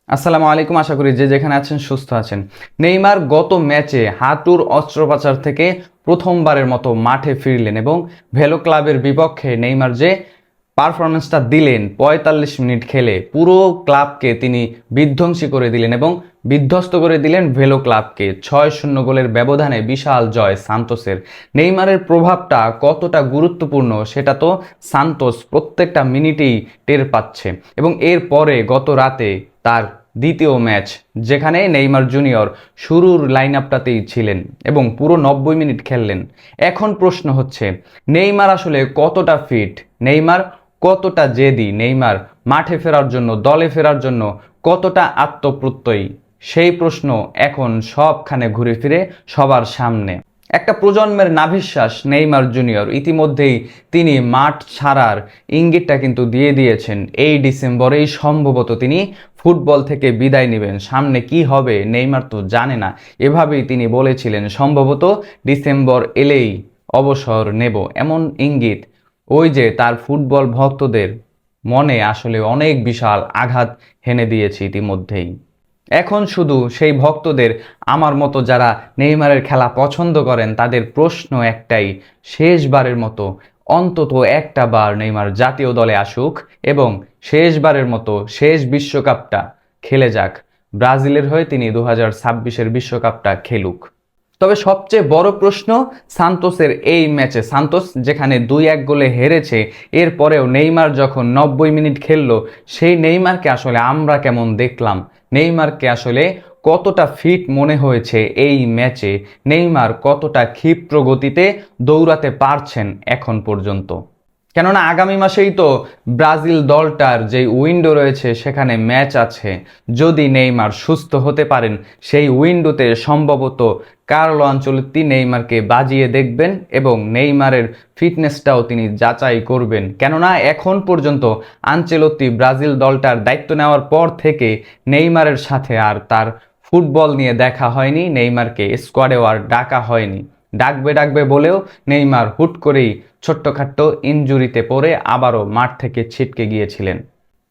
আসসালামু আলাইকুম। আশা করি যে যেখানে আছেন সুস্থ আছেন। নেইমার গত ম্যাচে হাঁটুর অস্ত্রোপচার থেকে প্রথমবারের মতো মাঠে ফিরলেন এবং ভেলো ক্লাবের বিপক্ষে নেইমার যে পারফরমেন্সটা দিলেন ৪৫ মিনিট খেলে পুরো ক্লাবকে তিনি বিধ্বংসী করে দিলেন এবং বিধ্বস্ত করে দিলেন ভেলো ক্লাবকে। ৬-০ গোলের ব্যবধানে বিশাল জয় সান্তোসের। নেইমারের প্রভাবটা কতটা গুরুত্বপূর্ণ সেটা তো সান্তোস প্রত্যেকটা মিনিটেই টের পাচ্ছে এবং এরপরে গত রাতে তার দ্বিতীয় ম্যাচ যেখানে নেইমার জুনিয়র শুরুর লাইন আপটাতেই ছিলেন এবং পুরো ৯০ মিনিট খেললেন। এখন প্রশ্ন হচ্ছে, নেইমার আসলে কতটা ফিট, নেইমার কতটা জেদি, নেইমার মাঠে ফেরার জন্য, দলে ফেরার জন্য কতটা আত্মপ্রত্যয়ী, সেই প্রশ্ন এখন সবখানে ঘুরে ফিরে সবার সামনে। একটা প্রজন্মের নাভিশ্বাস নেইমার জুনিয়র। ইতিমধ্যেই তিনি মাঠ ছাড়ার ইঙ্গিতটা কিন্তু দিয়ে দিয়েছেন। এই ডিসেম্বরেই সম্ভবত তিনি ফুটবল থেকে বিদায় নেবেন। সামনে কি হবে নেইমার তো জানে না, এভাবেই তিনি বলেছিলেন সম্ভবত ডিসেম্বর এলেই অবসর নেব, এমন ইঙ্গিত ওই যে তার ফুটবল ভক্তদের মনে আসলে অনেক বিশাল আঘাত হেনে দিয়েছে ইতিমধ্যেই। এখন শুধু সেই ভক্তদের, আমার মতো যারা নেইমারের খেলা পছন্দ করেন, তাদের প্রশ্ন একটাই, শেষবারের মতো অন্তত একটা বার নেইমার জাতীয় দলে আসুক এবং শেষবারের মতো শেষ বিশ্বকাপটা খেলে যাক। ব্রাজিলের হয়ে তিনি 2026-এর বিশ্বকাপটা খেলুক। তবে সবচেয়ে বড় প্রশ্ন সান্তোসের এই ম্যাচে। সান্তোস যেখানে ২-১ গোলে হেরেছে, এরপরেও নেইমার যখন ৯০ মিনিট খেললো, সেই নেইমারকে আসলে আমরা কেমন দেখলাম, নেইমারকে আসলে কতটা ফিট মনে হয়েছে এই ম্যাচে, নেইমার কতটা ক্ষিপ্র গতিতে দৌড়াতে পারছেন এখন পর্যন্ত। কেননা আগামী মাসেই তো ব্রাজিল দলটার যে উইন্ডো রয়েছে সেখানে ম্যাচ আছে। যদি নেইমার সুস্থ হতে পারেন, সেই উইন্ডোতে সম্ভবত কার্লো আনচেলত্তি নেইমারকে বাজিয়ে দেখবেন এবং নেইমারের ফিটনেসটাও তিনি যাচাই করবেন। কেননা এখন পর্যন্ত আনচেলত্তি ব্রাজিল দলটার দায়িত্ব নেওয়ার পর থেকে নেইমারের সাথে আর তার ফুটবল নিয়ে দেখা হয়নি, নেইমারকে স্কোয়াডেও আর ডাকা হয়নি। ডাকবে বলেও নেইমার হুট করেই ছোট্টখাট্ট ইনজুরিতে পড়ে আবারও মাঠ থেকে ছিটকে গিয়েছিলেন।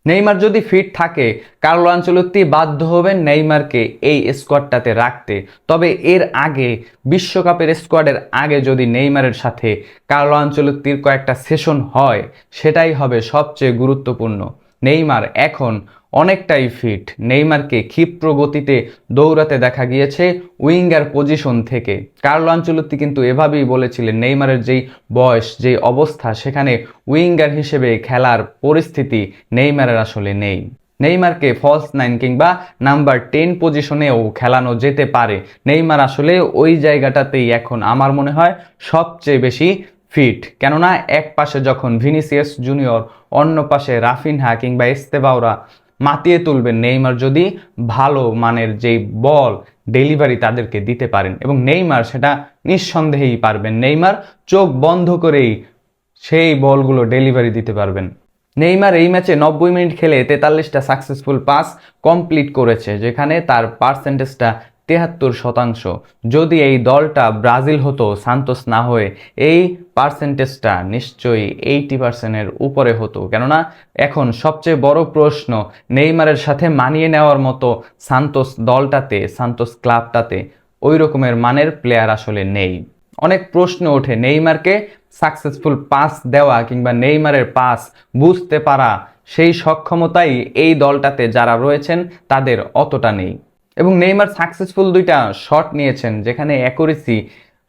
নেইমার যদি ফিট থাকে, কার্লো আনচেলত্তি বাধ্য হবেন নেইমারকে এই স্কোয়াডটাতে রাখতে। তবে এর আগে, বিশ্বকাপের স্কোয়াডের আগে যদি নেইমারের সাথে কার্লো আনচেলত্তির কয়েকটা সেশন হয়, সেটাই হবে সবচেয়ে গুরুত্বপূর্ণ। নেইমার এখন অনেকটাই ফিট। নেইমারকে ক্ষিপ্র গতিতে দৌড়াতে দেখা গিয়েছে উইঙ্গার পজিশন থেকে। কার্লো আনচেলত্তি কিন্তু এভাবেই বলেছিলেন, নেইমারের যেই বয়স, যেই অবস্থা, সেখানে উইঙ্গার হিসেবে খেলার পরিস্থিতি নেইমারের আসলে নেই। নেইমারকে ফলস 9 কিংবা নাম্বার 10 পজিশনেও খেলানো যেতে পারে। নেইমার আসলে ওই জায়গাটাতেই এখন আমার মনে হয় সবচেয়ে বেশি ফিট। কেননা এক পাশে যখন ভিনিসিয়াস জুনিয়র, অন্য পাশে রাফিনহা কিংবা এস্তেভাওরা মাতিয়ে তুলবেন, নেইমার যদি ভালো মানের যেই বল ডেলিভারি তাদেরকে দিতে পারেন, এবং নেইমার সেটা নিঃসন্দেহেই পারবেন। নেইমার চোখ বন্ধ করেই সেই বলগুলো ডেলিভারি দিতে পারবেন। নেইমার এই ম্যাচে ৯০ মিনিট খেলে ৪৩টা সাকসেসফুল পাস কমপ্লিট করেছে, যেখানে তার পার্সেন্টেজটা ৭৩%। যদি এই দলটা ব্রাজিল হতো, সান্তোস না হয়ে, এই পার্সেন্টেজটা নিশ্চয়ই ৮০%-এর উপরে হতো। কেননা এখন সবচেয়ে বড় প্রশ্ন, নেইমারের সাথে মানিয়ে নেওয়ার মতো সান্তোস দলটাতে, সান্তোস ক্লাবটাতে ওই রকমের মানের প্লেয়ার আসলে নেই। অনেক প্রশ্ন ওঠে, নেইমারকে সাকসেসফুল পাস দেওয়া কিংবা নেইমারের পাস বুঝতে পারা, সেই সক্ষমতাই এই দলটাতে যারা রয়েছেন তাদের অতটা নেই। এবং নেইমার সাকসেসফুল 2টা শট নিয়েছেন যেখানে অ্যাকুরেসি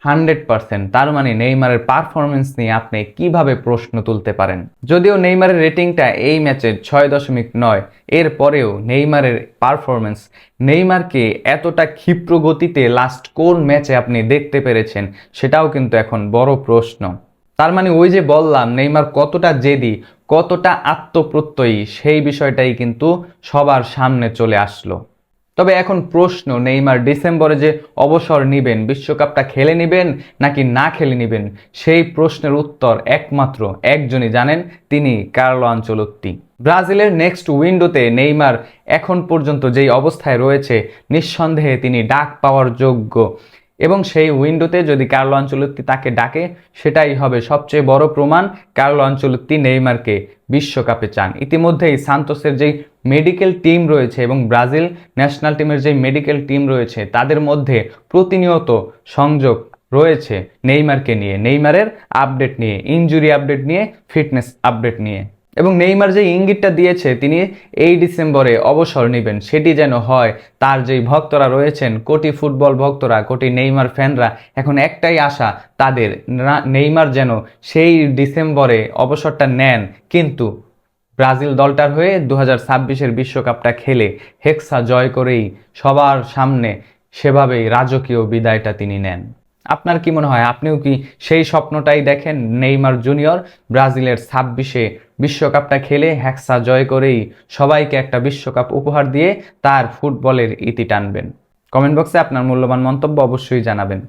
100%। তার মানে নেইমারের পারফরমেন্স নিয়ে আপনি কিভাবে প্রশ্ন তুলতে পারেন? যদিও নেইমারের রেটিংটা এই ম্যাচে 6.9, এরপরেও নেইমারের পারফরমেন্স, নেইমারকে এতটা ক্ষিপ্র গতিতে লাস্ট কোন ম্যাচে আপনি দেখতে পেরেছেন, সেটাও কিন্তু এখন বড় প্রশ্ন। তার মানে ওই যে বললাম, নেইমার কতটা জেদি, কতটা আত্মপ্রত্যয়ী, সেই বিষয়টাই কিন্তু সবার সামনে চলে আসলো। তবে এখন প্রশ্ন, নেইমার ডিসেম্বরে যে অবসর নেবেন, বিশ্বকাপটা খেলে নেবেন নাকি না খেলে নেবেন, সেই প্রশ্নের উত্তর একমাত্র একজনই জানেন, তিনি কার্লো আনচেলত্তি। ব্রাজিলের নেক্সট উইন্ডোতে নেইমার এখন পর্যন্ত যেই অবস্থায় রয়েছে, নিঃসন্দেহে তিনি ডাক পাওয়ার যোগ্য। এবং সেই উইন্ডোতে যদি কার্লো আনচেলত্তি তাকে ডাকে, সেটাই হবে সবচেয়ে বড় প্রমাণ কার্লো আনচেলত্তি নেইমারকে বিশ্বকাপে চান। ইতিমধ্যেই সান্তোসের যেই মেডিকেল টিম রয়েছে এবং ব্রাজিল ন্যাশনাল টিমের যে মেডিকেল টিম রয়েছে তাদের মধ্যে প্রতিনিয়ত সংযোগ রয়েছে নেইমারকে নিয়ে, নেইমারের আপডেট নিয়ে, ইনজুরি আপডেট নিয়ে, ফিটনেস আপডেট নিয়ে। এবং নেইমার যে ইঙ্গিতটা দিয়েছে তিনি এই ডিসেম্বরে অবসর নেবেন, সেটি যেন হয়। তার যেই ভক্তরা রয়েছেন, কোটি ফুটবল ভক্তরা, কোটি নেইমার ফ্যানরা, এখন একটাই আশা তাদের, নেইমার যেন সেই ডিসেম্বরে অবসরটা নেন, কিন্তু ব্রাজিল দলটার হয়ে 2026-এর বিশ্বকাপটা খেলে হেক্সা জয় করেই সবার সামনে সেভাবেই রাজকীয় বিদায়টা তিনি নেন। আপনার কি মনে হয়, আপনিও কি সেই স্বপ্নটাই দেখেন? নেইমার জুনিয়র ব্রাজিলের 26-এ বিশ্বকাপটা খেলে হেক্সা জয় করেই সবাইকে একটা বিশ্বকাপ উপহার দিয়ে তার ফুটবলের ইতি টানবেন? কমেন্ট বক্সে আপনার মূল্যবান মন্তব্য অবশ্যই জানাবেন।